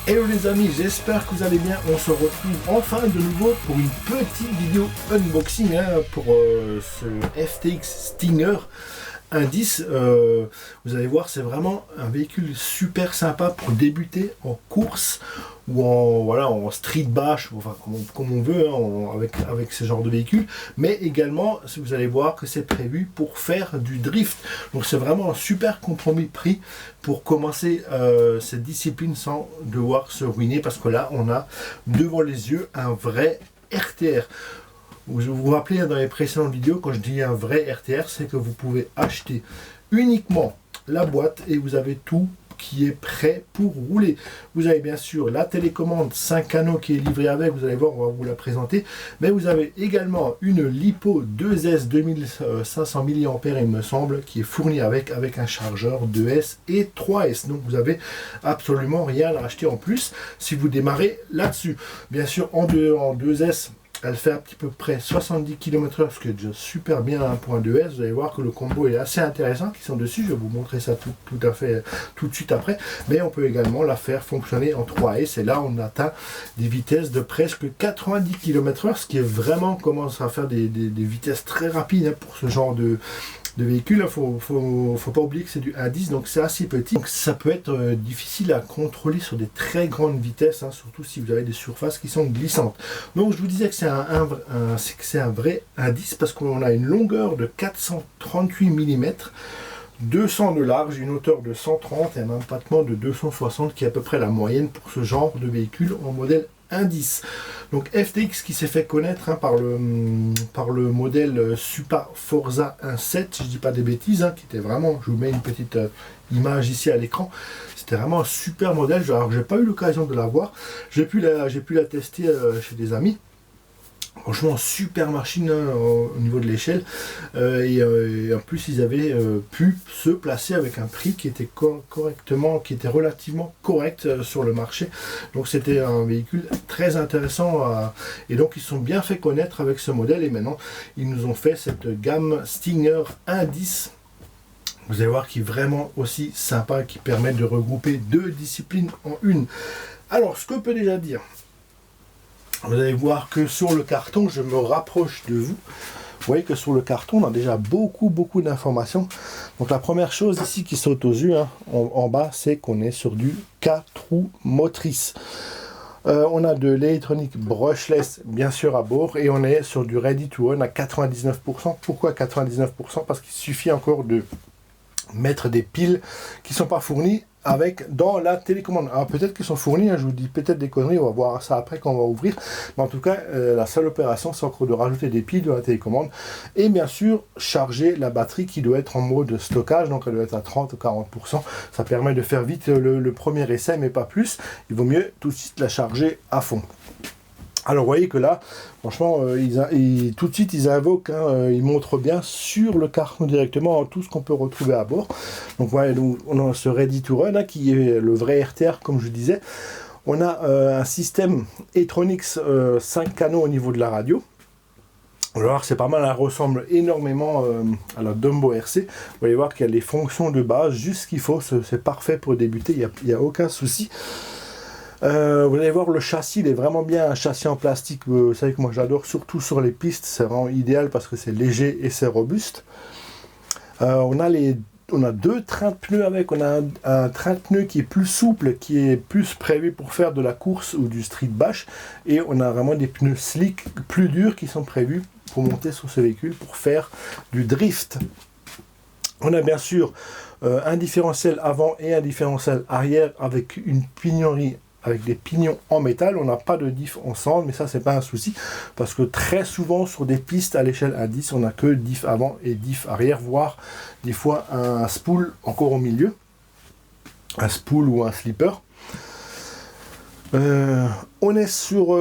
Hello les amis, j'espère que vous allez bien. On se retrouve enfin de nouveau pour une petite vidéo unboxing pour ce FTX Stinger 1.10. Vous allez voir, c'est vraiment un véhicule super sympa pour débuter en course ou en street bash, enfin comme on veut avec ce genre de véhicule, mais également vous allez voir que c'est prévu pour faire du drift. Donc c'est vraiment un super compromis prix pour commencer cette discipline sans devoir se ruiner, parce que là on a devant les yeux un vrai RTR. Vous vous rappelez dans les précédentes vidéos, quand je dis un vrai RTR, c'est que vous pouvez acheter uniquement la boîte et vous avez tout qui est prêt pour rouler. Vous avez bien sûr la télécommande 5 canaux qui est livrée avec, vous allez voir, on va vous la présenter, mais vous avez également une LiPo 2S 2500 mAh il me semble, qui est fournie avec un chargeur 2S et 3S, donc vous avez absolument rien à acheter en plus si vous démarrez là-dessus. Bien sûr en 2S, elle fait à peu près 70 km/h, ce qui est déjà super bien pour un 2S. Vous allez voir que le combo est assez intéressant qui sont dessus. Je vais vous montrer ça tout à fait tout de suite après. Mais on peut également la faire fonctionner en 3S. Et là, on atteint des vitesses de presque 90 km/h, ce qui est vraiment commence à faire des vitesses très rapides pour ce genre de véhicule. Faut pas oublier que c'est du 1.10, donc c'est assez petit, donc ça peut être difficile à contrôler sur des très grandes vitesses, surtout si vous avez des surfaces qui sont glissantes. Donc je vous disais que c'est un vrai 1.10 parce qu'on a une longueur de 438 mm, 200 de large, une hauteur de 130 et un empattement de 260 qui est à peu près la moyenne pour ce genre de véhicule en modèle 1.10. Donc FTX qui s'est fait connaître par le modèle Super Forza 1.7, si je dis pas des bêtises, qui était vraiment, je vous mets une petite image ici à l'écran, c'était vraiment un super modèle. Alors j'ai pas eu l'occasion de la voir, j'ai pu la tester chez des amis. Franchement, super machine au niveau de l'échelle, et en plus ils avaient pu se placer avec un prix qui était qui était relativement correct sur le marché. Donc c'était un véhicule très intéressant, et donc ils sont bien fait connaître avec ce modèle, et maintenant ils nous ont fait cette gamme Stinger 1.10. Vous allez voir, qui est vraiment aussi sympa, qui permet de regrouper deux disciplines en une. Alors ce qu'on peut déjà dire, vous allez voir que sur le carton, je me rapproche de vous. Vous voyez que sur le carton, on a déjà beaucoup d'informations. Donc la première chose ici qui saute aux yeux, en bas, c'est qu'on est sur du 4 roues motrices. On a de l'électronique brushless, bien sûr, à bord, et on est sur du ready to run à 99%. Pourquoi 99%? Parce qu'il suffit encore de mettre des piles qui ne sont pas fournies dans la télécommande. Alors peut-être qu'ils sont fournis, je vous dis peut-être des conneries, on va voir ça après quand on va ouvrir, mais en tout cas la seule opération c'est encore de rajouter des piles de la télécommande et bien sûr charger la batterie qui doit être en mode stockage, donc elle doit être à 30 ou 40%. Ça permet de faire vite le premier essai, mais pas plus. Il vaut mieux tout de suite la charger à fond. Alors vous voyez que là, franchement, tout de suite ils invoquent, ils montrent bien sur le carton directement tout ce qu'on peut retrouver à bord. Donc voilà, donc, on a ce Ready to Run qui est le vrai RTR comme je disais. On a un système Etronix 5 canaux au niveau de la radio. Alors c'est pas mal, elle ressemble énormément à la Dumbo RC. Vous allez voir qu'il y a les fonctions de base, juste ce qu'il faut, c'est parfait pour débuter, il n'y a aucun souci. Vous allez voir, le châssis, il est vraiment bien, un châssis en plastique, vous savez que moi j'adore, surtout sur les pistes, c'est vraiment idéal parce que c'est léger et c'est robuste. On a deux trains de pneus avec, on a un train de pneus qui est plus souple, qui est plus prévu pour faire de la course ou du street bash, et on a vraiment des pneus slick, plus durs, qui sont prévus pour monter sur ce véhicule, pour faire du drift. On a bien sûr un différentiel avant et un différentiel arrière avec une pignonnerie, avec des pignons en métal. On n'a pas de diff ensemble, mais ça c'est pas un souci parce que très souvent sur des pistes à l'échelle 1.10 on n'a que diff avant et diff arrière, voire des fois un spool encore au milieu, un spool ou un slipper. On est sur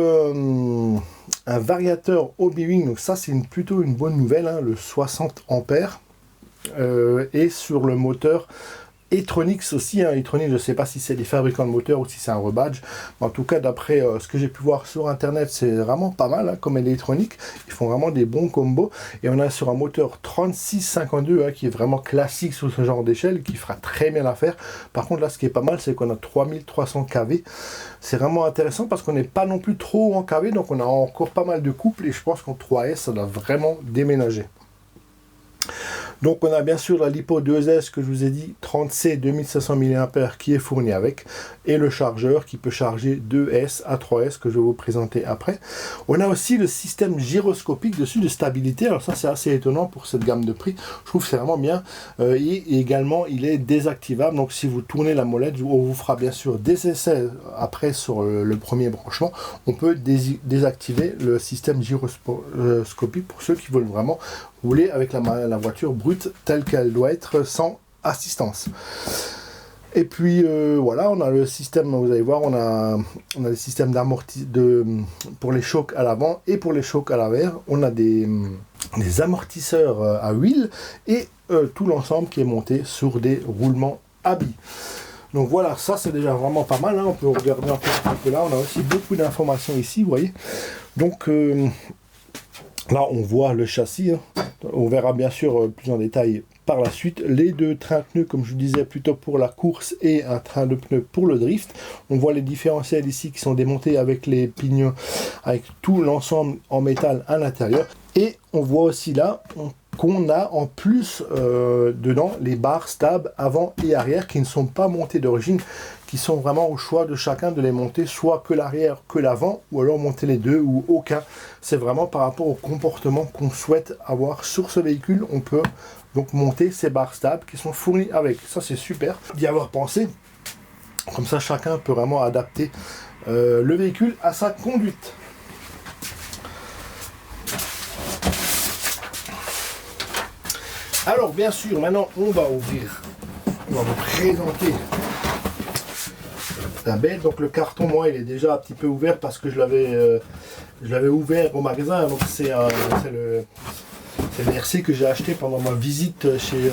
un variateur Hobbywing, donc ça c'est plutôt une bonne nouvelle, le 60 ampères, et sur le moteur E-Tronics aussi, hein. E-Tronics, je ne sais pas si c'est des fabricants de moteurs ou si c'est un rebadge. En tout cas, d'après ce que j'ai pu voir sur internet, c'est vraiment pas mal hein, comme électronique. Ils font vraiment des bons combos. Et on a sur un moteur 3652 hein, qui est vraiment classique sur ce genre d'échelle, qui fera très bien l'affaire. Par contre, là, ce qui est pas mal, c'est qu'on a 3300 kV. C'est vraiment intéressant parce qu'on n'est pas non plus trop en kV, donc on a encore pas mal de couples. Et je pense qu'en 3S, ça doit vraiment déménager. Donc on a bien sûr la LiPo 2S que je vous ai dit, 30C 2500 mAh qui est fourni avec, et le chargeur qui peut charger 2S à 3S que je vais vous présenter après. On a aussi le système gyroscopique dessus de stabilité, alors ça c'est assez étonnant pour cette gamme de prix, je trouve que c'est vraiment bien, et également il est désactivable, donc si vous tournez la molette, on vous fera bien sûr des essais après sur le premier branchement, on peut désactiver le système gyroscopique pour ceux qui veulent vraiment rouler avec la voiture brute telle qu'elle doit être sans assistance. Et puis voilà, on a le système, vous allez voir, on a le système pour les chocs à l'avant et pour les chocs à l'arrière. On a des amortisseurs à huile et tout l'ensemble qui est monté sur des roulements à billes. Donc voilà, ça c'est déjà vraiment pas mal, hein. On peut regarder un peu là, on a aussi beaucoup d'informations ici, vous voyez. Donc là, on voit le châssis, hein. On verra bien sûr plus en détail par la suite. Les deux trains de pneus, comme je vous disais, plutôt pour la course et un train de pneus pour le drift. On voit les différentiels ici qui sont démontés avec les pignons, avec tout l'ensemble en métal à l'intérieur. Et on voit aussi là qu'on a en plus dedans les barres stables avant et arrière qui ne sont pas montées d'origine, qui sont vraiment au choix de chacun de les monter, soit que l'arrière que l'avant, ou alors monter les deux ou aucun. C'est vraiment par rapport au comportement qu'on souhaite avoir sur ce véhicule. On peut donc monter ces barres stables qui sont fournies avec. Ça c'est super d'y avoir pensé. Comme ça chacun peut vraiment adapter le véhicule à sa conduite. Alors bien sûr, maintenant on va vous présenter la bête. Donc le carton, moi, il est déjà un petit peu ouvert parce que je l'avais ouvert au magasin. Donc c'est le RC que j'ai acheté pendant ma visite chez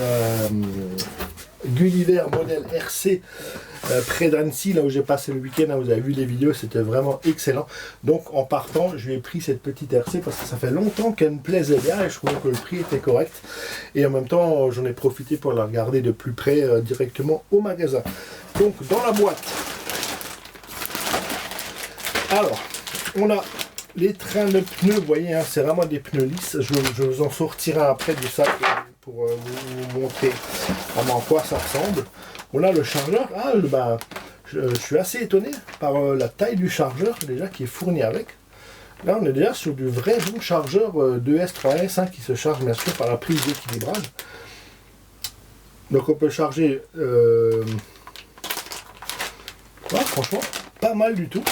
Gulliver modèle RC près d'Annecy, là où j'ai passé le week-end, là, vous avez vu les vidéos, c'était vraiment excellent. Donc en partant, je lui ai pris cette petite RC parce que ça fait longtemps qu'elle me plaisait bien et je trouvais que le prix était correct. Et en même temps, j'en ai profité pour la regarder de plus près directement au magasin. Donc dans la boîte, alors on a les trains de pneus, vous voyez, hein, c'est vraiment des pneus lisses. Je vous en sortirai après du sac pour vous montrer vraiment à quoi ça ressemble. On a le chargeur. Je suis assez étonné par la taille du chargeur déjà qui est fourni avec. Là on est déjà sur du vrai bon chargeur 2S, 3S hein, qui se charge bien sûr par la prise d'équilibrage. Donc on peut charger franchement pas mal du tout.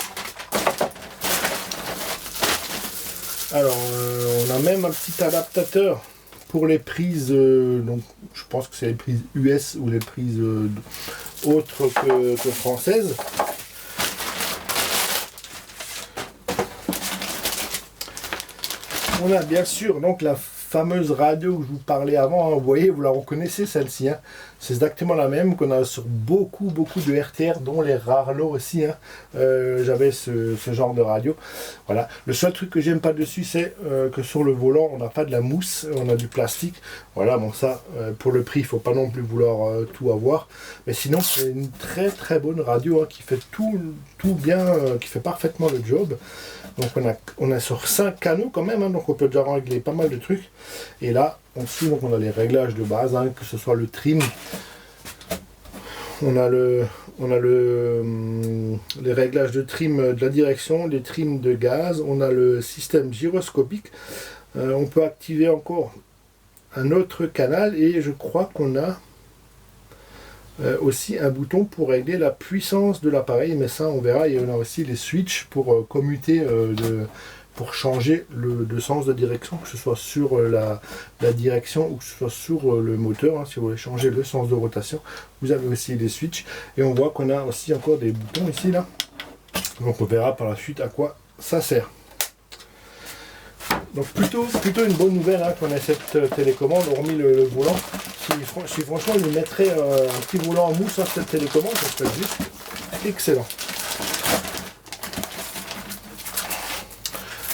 Alors on a même un petit adaptateur pour les prises, donc je pense que c'est les prises US ou les prises autres que françaises. On a bien sûr donc la fameuse radio que je vous parlais avant, hein. Vous voyez, vous la reconnaissez celle-ci, hein. C'est exactement la même qu'on a sur beaucoup de RTR, dont les Rarlo aussi, hein. J'avais ce genre de radio. Voilà. Le seul truc que j'aime pas dessus, c'est que sur le volant, on n'a pas de la mousse, on a du plastique. Voilà, bon ça, pour le prix, il ne faut pas non plus vouloir tout avoir. Mais sinon, c'est une très bonne radio hein, qui fait tout bien, qui fait parfaitement le job. Donc on a sur 5 canaux quand même, hein, donc on peut déjà régler pas mal de trucs. Et là, en dessous, donc on a les réglages de base, hein, que ce soit le trim. On a les réglages de trim de la direction, les trims de gaz. On a le système gyroscopique. On peut activer encore un autre canal et je crois qu'on a aussi un bouton pour régler la puissance de l'appareil, mais ça on verra. Et on a aussi les switches pour commuter, pour changer de sens de direction, que ce soit sur la direction ou que ce soit sur le moteur, hein. Si vous voulez changer le sens de rotation, vous avez aussi les switches. Et on voit qu'on a aussi encore des boutons ici là, donc on verra par la suite à quoi ça sert. Donc plutôt une bonne nouvelle hein, qu'on ait cette télécommande, hormis le volant. Si franchement il mettrait un petit volant en mousse à cette télécommande, ça serait juste excellent.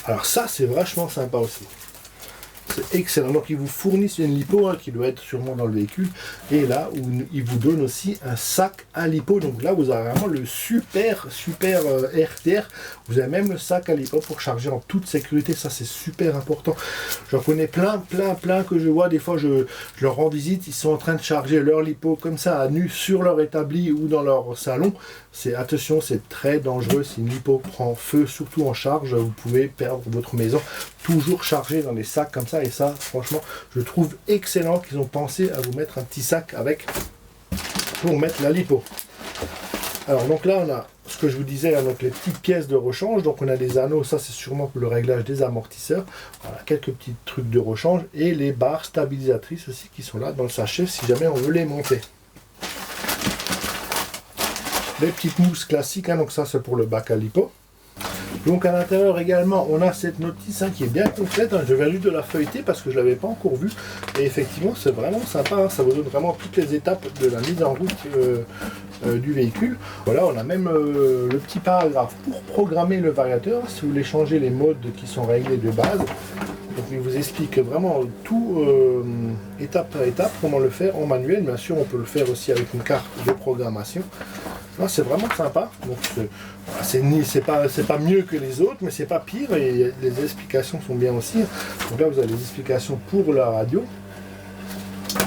Alors ça c'est vachement sympa aussi. C'est excellent. Donc ils vous fournissent une lipo hein, qui doit être sûrement dans le véhicule. Et là où ils vous donnent aussi un sac à lipo. Donc là vous avez vraiment le super RTR. Vous avez même le sac à lipo pour charger en toute sécurité. Ça c'est super important. J'en connais plein que je vois. Des fois je leur rends visite. Ils sont en train de charger leur lipo comme ça à nu sur leur établi ou dans leur salon. Attention, c'est très dangereux. Si une lipo prend feu, surtout en charge, vous pouvez perdre votre maison. Toujours chargé dans des sacs comme ça. Et ça, franchement, je trouve excellent qu'ils ont pensé à vous mettre un petit sac avec pour mettre la lipo. Alors, donc là, on a ce que je vous disais, hein, donc les petites pièces de rechange. Donc, on a des anneaux. Ça, c'est sûrement pour le réglage des amortisseurs. Voilà, quelques petits trucs de rechange. Et les barres stabilisatrices aussi qui sont là dans le sachet si jamais on veut les monter. Les petites mousses classiques, hein, donc ça c'est pour le bac à lipo. Donc à l'intérieur également, on a cette notice hein, qui est bien complète. Hein. Je viens juste de la feuilleter parce que je ne l'avais pas encore vue. Et effectivement, c'est vraiment sympa. Hein. Ça vous donne vraiment toutes les étapes de la mise en route du véhicule. Voilà, on a même le petit paragraphe pour programmer le variateur. Si vous voulez changer les modes qui sont réglés de base. Donc il vous explique vraiment tout étape par étape, comment le faire en manuel. Bien sûr, on peut le faire aussi avec une carte de programmation. C'est vraiment sympa. Donc c'est pas mieux que les autres, mais c'est pas pire et les explications sont bien aussi. Donc là vous avez les explications pour la radio,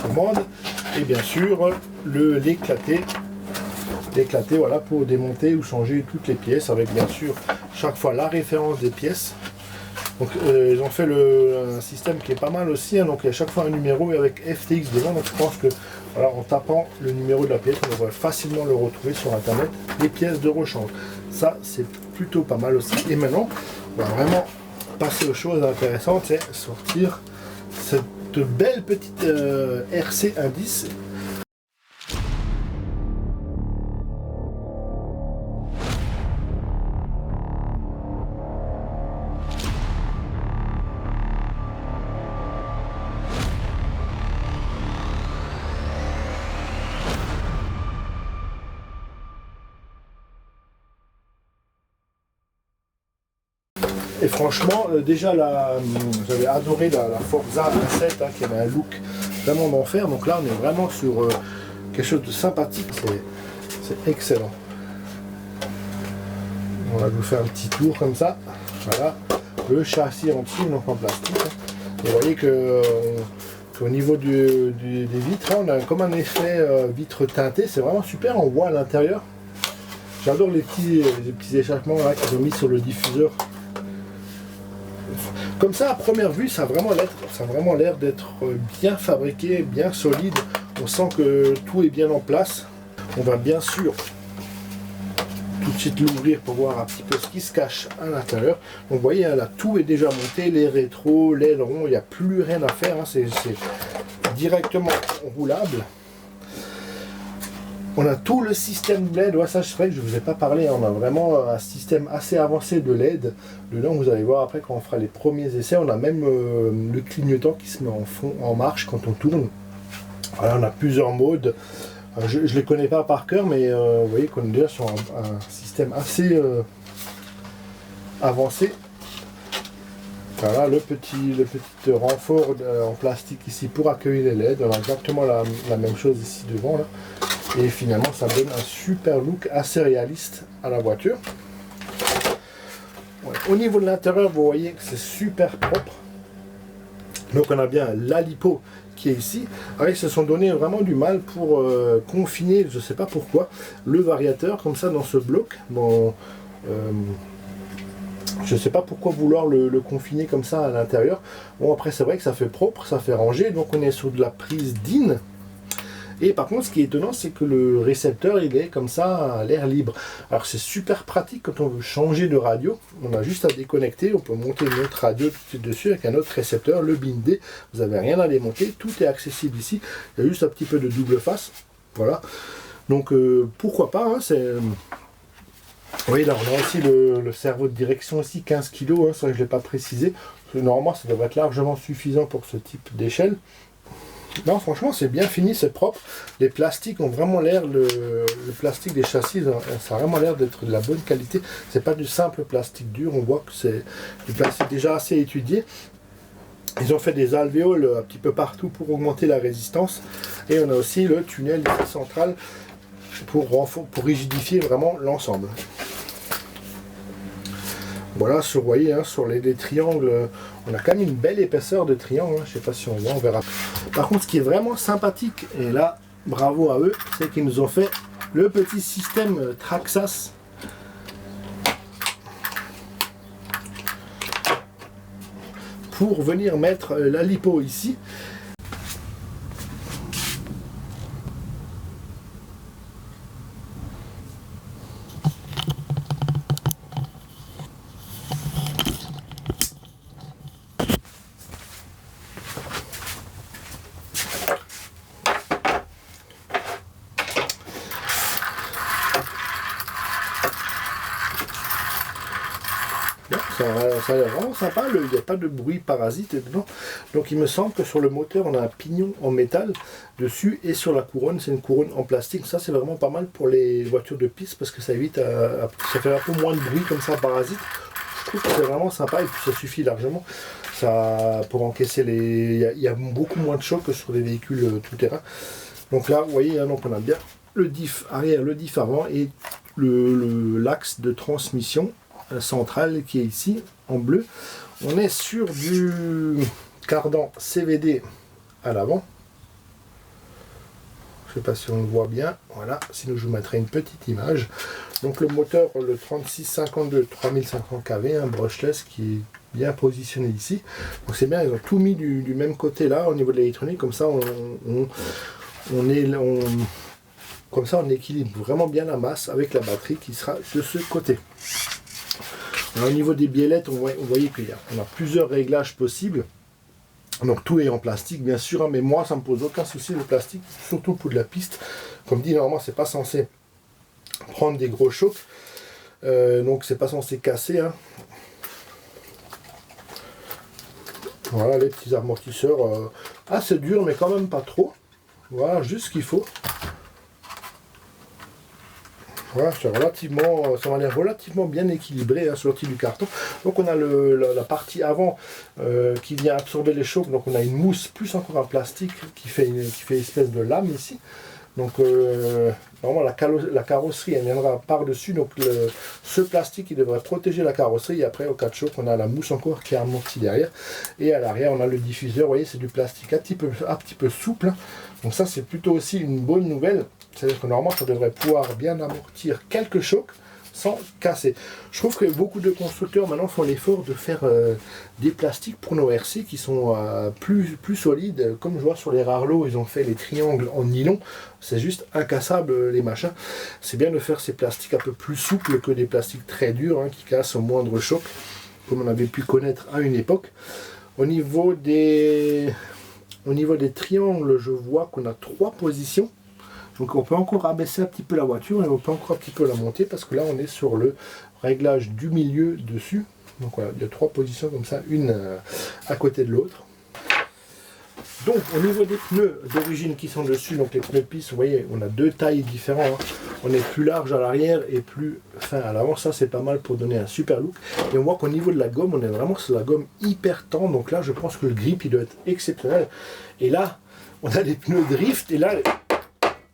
commande, et bien sûr l'éclaté voilà pour démonter ou changer toutes les pièces avec bien sûr chaque fois la référence des pièces. Donc ils ont fait un système qui est pas mal aussi, hein, donc il y a chaque fois un numéro avec FTX devant, donc je pense que voilà, en tapant le numéro de la pièce, on devrait facilement le retrouver sur internet, les pièces de rechange. Ça c'est plutôt pas mal aussi. Et maintenant, on va vraiment passer aux choses intéressantes, c'est sortir cette belle petite RC indice. Et franchement, déjà j'avais adoré la Forza 7 hein, qui avait un look vraiment d'enfer. Donc là, on est vraiment sur quelque chose de sympathique. C'est excellent. On va vous faire un petit tour comme ça. Voilà. Le châssis en dessous, donc en plastique. Hein. Et vous voyez qu'au niveau des vitres, hein, on a comme un effet vitre teintée. C'est vraiment super. On voit à l'intérieur. J'adore les petits échappements là qu'ils ont mis sur le diffuseur. Comme ça, à première vue, ça a vraiment l'air d'être bien fabriqué, bien solide. On sent que tout est bien en place. On va bien sûr tout de suite l'ouvrir pour voir un petit peu ce qui se cache à l'intérieur. Donc vous voyez, là, tout est déjà monté, les rétros, l'aileron, il n'y a plus rien à faire. Hein, c'est directement roulable. On a tout le système LED, ouais, ça je sais que je ne vous ai pas parlé, hein. On a vraiment un système assez avancé de LED. Dedans, vous allez voir après quand on fera les premiers essais, on a même le clignotant qui se met en marche quand on tourne. Voilà, on a plusieurs modes. Je ne les connais pas par cœur, mais vous voyez qu'on est déjà sur un système assez avancé. Voilà le petit renfort en plastique ici pour accueillir les LED. On a exactement la même chose ici devant là. Et finalement ça donne un super look assez réaliste à la voiture. Ouais. Au niveau de l'intérieur, vous voyez que c'est super propre. Donc on a bien la lipo qui est ici. Alors, ils se sont donné vraiment du mal pour confiner, je ne sais pas pourquoi, le variateur comme ça dans ce bloc. Bon, je ne sais pas pourquoi vouloir le confiner comme ça à l'intérieur. Bon, après c'est vrai que ça fait propre, ça fait ranger. Donc on est sur de la prise DIN. Et par contre, ce qui est étonnant, c'est que le récepteur, il est comme ça à l'air libre. Alors c'est super pratique quand on veut changer de radio. On a juste à déconnecter, on peut monter une autre radio tout de suite dessus avec un autre récepteur, le bin D. Vous n'avez rien à démonter, tout est accessible ici. Il y a juste un petit peu de double face. Voilà. Donc pourquoi pas, hein, oui, là on a aussi le cerveau de direction ici, 15 kg, hein, ça je ne l'ai pas précisé. Normalement, ça devrait être largement suffisant pour ce type d'échelle. Non, franchement, c'est bien fini, c'est propre. Les plastiques ont vraiment l'air, le plastique des châssis, ça a vraiment l'air d'être de la bonne qualité. C'est pas du simple plastique dur, on voit que c'est du plastique déjà assez étudié. Ils ont fait des alvéoles un petit peu partout pour augmenter la résistance. Et on a aussi le tunnel central pour rigidifier vraiment l'ensemble. Voilà, vous voyez, hein, sur les triangles, on a quand même une belle épaisseur de triangle. Hein, je ne sais pas si on voit, on verra. Par contre, ce qui est vraiment sympathique, et là, bravo à eux, c'est qu'ils nous ont fait le petit système Traxxas. Pour venir mettre la lipo ici. Ça a l'air vraiment sympa, il n'y a pas de bruit parasite dedans. Donc il me semble que sur le moteur on a un pignon en métal dessus et sur la couronne c'est une couronne en plastique. Ça c'est vraiment pas mal pour les voitures de piste parce que ça évite, ça fait un peu moins de bruit comme ça parasite. Je trouve que c'est vraiment sympa et puis ça suffit largement pour encaisser les... Il y a beaucoup moins de choc que sur les véhicules tout-terrain. Donc là vous voyez, hein, donc on a bien le diff arrière, le diff avant et l'axe de transmission centrale qui est ici en bleu. On est sur du cardan CVD à l'avant. Je sais pas si on le voit bien. Voilà, sinon je vous mettrai une petite image. Donc le moteur, le 3652 3050 kV, un brushless qui est bien positionné ici. Donc c'est bien, ils ont tout mis du même côté là au niveau de l'électronique. Comme ça comme ça on équilibre vraiment bien la masse avec la batterie qui sera de ce côté. Alors, au niveau des biellettes, on voyait qu'on a plusieurs réglages possibles. Donc tout est en plastique bien sûr, hein, mais moi ça me pose aucun souci le plastique, surtout pour de la piste. Comme dit, normalement c'est pas censé prendre des gros chocs, donc c'est pas censé casser. Hein. Voilà les petits amortisseurs, assez durs mais quand même pas trop. Voilà, juste ce qu'il faut. Voilà, ça m'a l'air relativement bien équilibré, hein, sorti du carton. Donc on a la partie avant qui vient absorber les chocs. Donc on a une mousse plus encore un plastique qui fait espèce de lame ici. Donc normalement la carrosserie elle viendra par-dessus. Donc ce plastique qui devrait protéger la carrosserie. Et après au cas de choc on a la mousse encore qui est amortie derrière. Et à l'arrière on a le diffuseur. Vous voyez c'est du plastique un petit peu souple. Donc ça c'est plutôt aussi une bonne nouvelle. C'est-à-dire que normalement ça devrait pouvoir bien amortir quelques chocs sans casser. Je trouve que beaucoup de constructeurs maintenant font l'effort de faire des plastiques pour nos RC qui sont plus solides. Comme je vois sur les rares lots, ils ont fait les triangles en nylon. C'est juste incassable les machins. C'est bien de faire ces plastiques un peu plus souples que des plastiques très durs hein, qui cassent au moindre choc, comme on avait pu connaître à une époque. Au niveau des triangles, je vois qu'on a 3 positions. Donc on peut encore abaisser un petit peu la voiture et on peut encore un petit peu la monter parce que là on est sur le réglage du milieu dessus. Donc voilà, il y a 3 positions comme ça, une à côté de l'autre. Donc au niveau des pneus d'origine qui sont dessus, donc les pneus piste, vous voyez, on a 2 tailles différentes. Hein. On est plus large à l'arrière et plus fin à l'avant. Ça c'est pas mal pour donner un super look. Et on voit qu'au niveau de la gomme, on est vraiment sur la gomme hyper tendre. Donc là je pense que le grip il doit être exceptionnel. Et là, on a des pneus drift et là...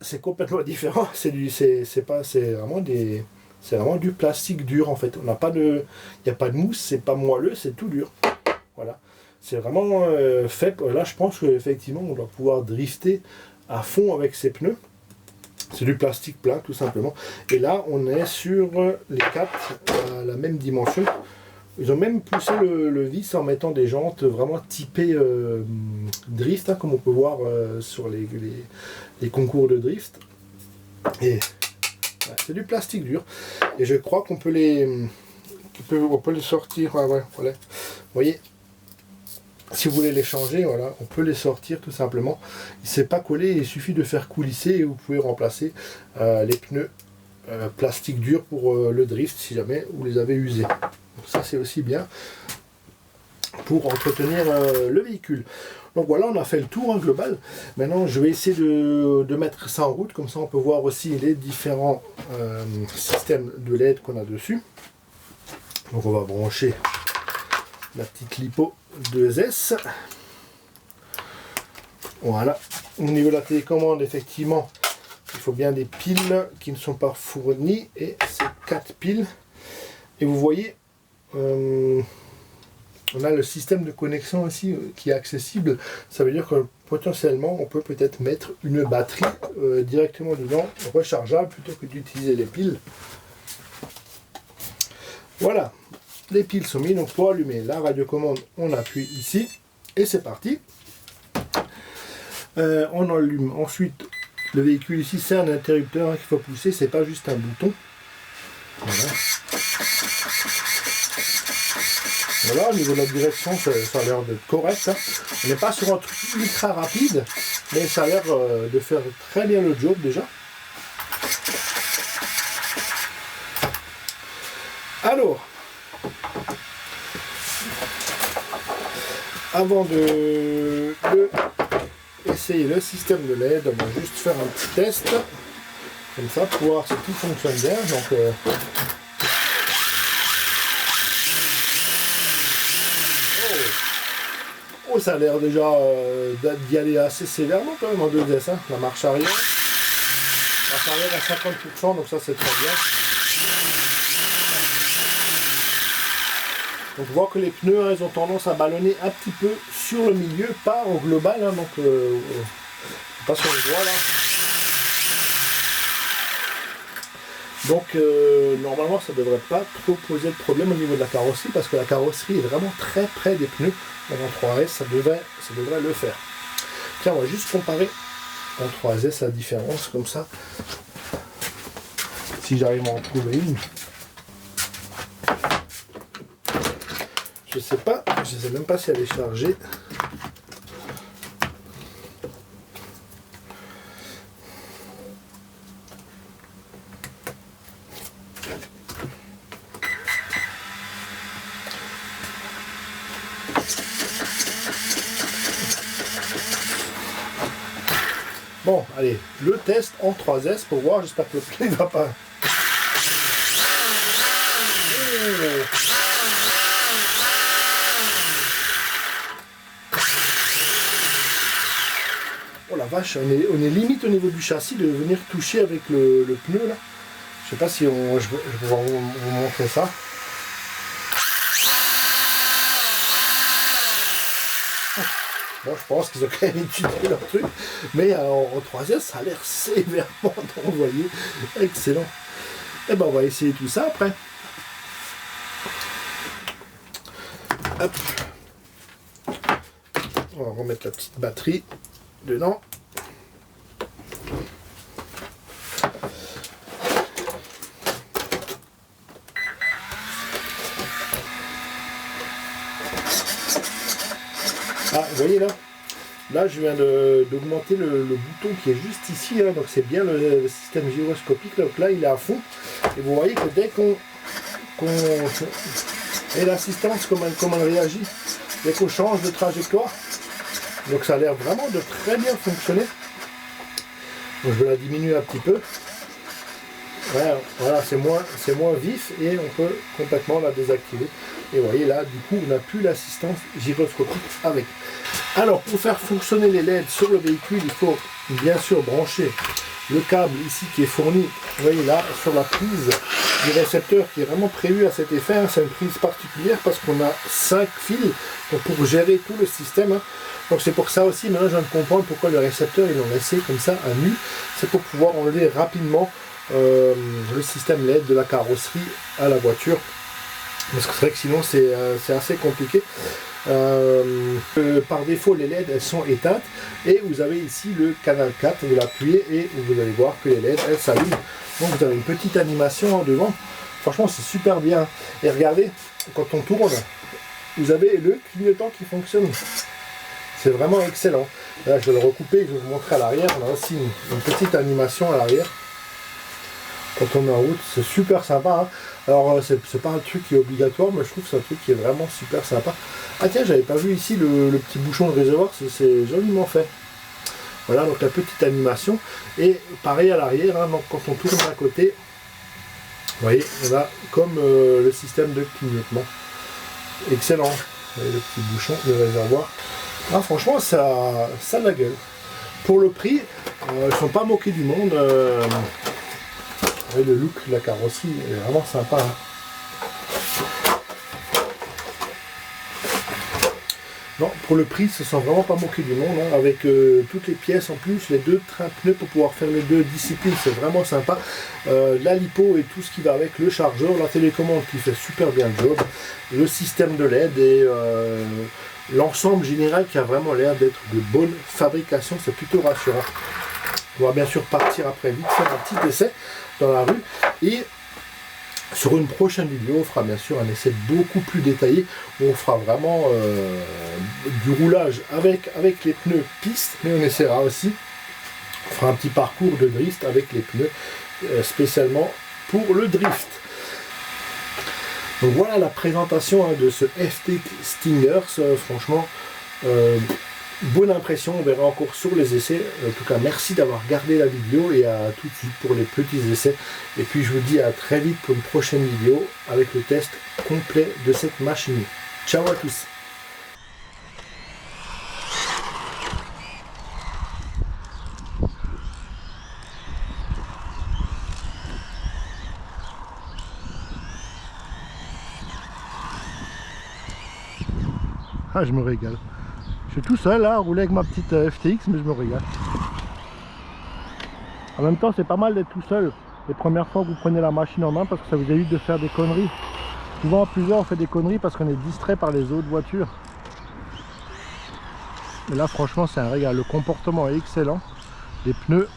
c'est complètement différent, c'est vraiment du plastique dur en fait. Il n'y a pas de mousse, c'est pas moelleux, c'est tout dur. Voilà, c'est vraiment fait. Là, je pense qu'effectivement, on doit pouvoir drifter à fond avec ces pneus. C'est du plastique plat, tout simplement. Et là, on est sur les 4 à la même dimension. Ils ont même poussé le vis en mettant des jantes vraiment typées drift, hein, comme on peut voir sur les concours de drift. Et ouais, c'est du plastique dur. Et je crois qu'on peut les sortir. Ouais, voilà. Vous voyez, si vous voulez les changer, voilà, on peut les sortir tout simplement. Il ne s'est pas collé, il suffit de faire coulisser et vous pouvez remplacer les pneus plastique dur pour le drift si jamais vous les avez usés. Donc ça c'est aussi bien. pour entretenir le véhicule. Donc voilà, on a fait le tour hein, global. Maintenant, je vais essayer de mettre ça en route, comme ça on peut voir aussi les différents systèmes de LED qu'on a dessus. Donc on va brancher la petite lipo 2S. Voilà. Au niveau de la télécommande, effectivement, il faut bien des piles qui ne sont pas fournies, et c'est 4 piles. Et vous voyez, on a le système de connexion aussi qui est accessible. Ça veut dire que potentiellement on peut peut-être mettre une batterie directement dedans, rechargeable, plutôt que d'utiliser les piles. Voilà, les piles sont mises. Donc pour allumer la radiocommande, on appuie ici et c'est parti. On allume ensuite le véhicule. Ici c'est un interrupteur hein, qu'il faut pousser, c'est pas juste un bouton. Voilà. Voilà, au niveau de la direction, ça a l'air d'être correct. Hein. On n'est pas sur un truc ultra rapide, mais ça a l'air de faire très bien le job déjà. Alors, avant de essayer le système de LED, on va juste faire un petit test, comme ça, pour voir si tout fonctionne bien. Donc, ça a l'air déjà d'y aller assez sévèrement quand même en 2S, hein. La marche arrière à 50%, donc ça c'est très bien. Donc on voit que les pneus hein, ils ont tendance à ballonner un petit peu sur le milieu, pas au global, hein, donc pas sur le droit là. Donc normalement ça ne devrait pas trop poser de problème au niveau de la carrosserie, parce que la carrosserie est vraiment très près des pneus. Donc en 3S ça devrait le faire. Tiens, on va juste comparer en 3S la différence comme ça. Si j'arrive à en trouver une. Je sais même pas si elle est chargée. Bon, allez, le test en 3S pour voir, j'espère que le pneu ne va pas. Oh la vache, on est limite au niveau du châssis de venir toucher avec le pneu là. Je sais pas si je vais vous montrer ça. Bon, je pense qu'ils ont quand même étudié leur truc, mais en 3S, ça a l'air sévèrement envoyé. Excellent. Et ben, on va essayer tout ça après. Hop. On va remettre la petite batterie dedans. Ah, vous voyez là je viens d'augmenter le bouton qui est juste ici, hein, donc c'est bien le système gyroscopique, donc là il est à fond, et vous voyez que dès qu'on et l'assistance, comment elle réagit, dès qu'on change de trajectoire, donc ça a l'air vraiment de très bien fonctionner. Donc je vais la diminuer un petit peu. Voilà, c'est moins vif et on peut complètement la désactiver. Et vous voyez là, du coup, on n'a plus l'assistance gyroscopique avec. Alors, pour faire fonctionner les LED sur le véhicule, il faut bien sûr brancher le câble ici qui est fourni, vous voyez là, sur la prise du récepteur qui est vraiment prévu à cet effet. Hein. C'est une prise particulière parce qu'on a 5 fils donc pour gérer tout le système. Hein. Donc c'est pour ça aussi, maintenant je viens de comprendre pourquoi le récepteur ils l'ont laissé comme ça à nu. C'est pour pouvoir enlever rapidement le système LED de la carrosserie à la voiture. Parce que c'est vrai que sinon c'est assez compliqué. Par défaut les LED elles sont éteintes et vous avez ici le canal 4, vous l'appuyez et vous allez voir que les LED elles s'allument. Donc vous avez une petite animation devant. Franchement c'est super bien. Et regardez, quand on tourne, vous avez le clignotant qui fonctionne. C'est vraiment excellent. Là je vais le recouper, je vais vous montrer à l'arrière. On a aussi une petite animation à l'arrière. quand on est en route. C'est super sympa. Hein. Alors c'est pas un truc qui est obligatoire, mais je trouve que c'est un truc qui est vraiment super sympa. Ah tiens, j'avais pas vu ici le petit bouchon de réservoir, c'est joliment fait. Voilà, donc la petite animation. Et pareil à l'arrière, hein, donc quand on tourne d'un côté, vous voyez, on a comme le système de clignotement. Excellent. Vous voyez le petit bouchon de réservoir. Ah, franchement, ça a de la gueule. Pour le prix, ils ne sont pas moqués du monde. Le look de la carrosserie est vraiment sympa. Hein. Non, pour le prix, ils se sont vraiment pas moqués du monde. Hein, avec toutes les pièces en plus, les 2 trains pneus pour pouvoir faire les 2 disciplines, c'est vraiment sympa. La lipo et tout ce qui va avec, le chargeur, la télécommande qui fait super bien le job, le système de LED et l'ensemble général qui a vraiment l'air d'être de bonne fabrication, c'est plutôt rassurant. On va bien sûr partir après vite faire un petit essai dans la rue et sur une prochaine vidéo on fera bien sûr un essai beaucoup plus détaillé où on fera vraiment du roulage avec les pneus piste, mais on essaiera aussi, on fera un petit parcours de drift avec les pneus spécialement pour le drift. Donc voilà la présentation hein, de ce FTX Stinger, franchement bonne impression, on verra encore sur les essais. En tout cas merci d'avoir regardé la vidéo et à tout de suite pour les petits essais. Et puis je vous dis à très vite pour une prochaine vidéo avec le test complet de cette machine. Ciao à tous. Ah, je me régale. Je suis tout seul là, à rouler avec ma petite FTX, mais je me régale. En même temps, c'est pas mal d'être tout seul les premières fois que vous prenez la machine en main parce que ça vous évite de faire des conneries. Souvent, à plusieurs, on fait des conneries parce qu'on est distrait par les autres voitures. Mais là, franchement, c'est un régal. Le comportement est excellent. Les pneus.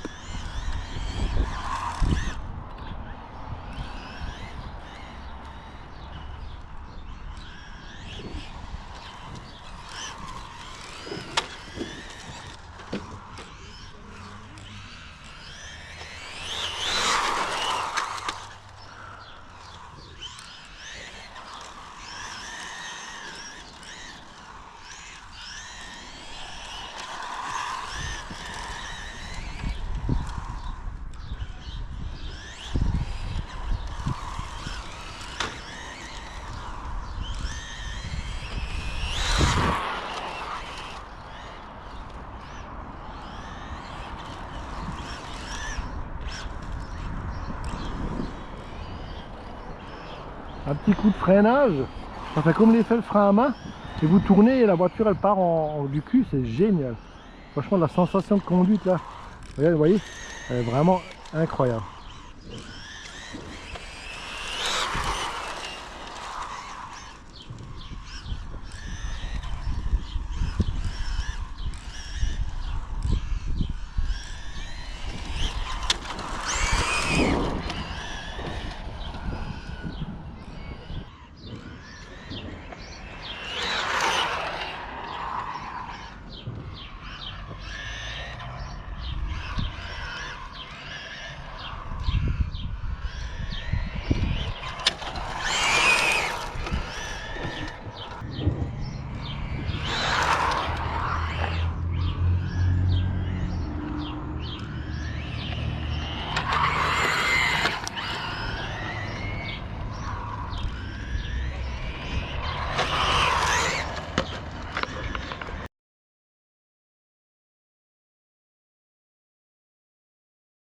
Un petit coup de freinage, ça fait comme l'effet le frein à main, et vous tournez et la voiture elle part du cul, c'est génial. Franchement la sensation de conduite là, vous voyez, elle est vraiment incroyable.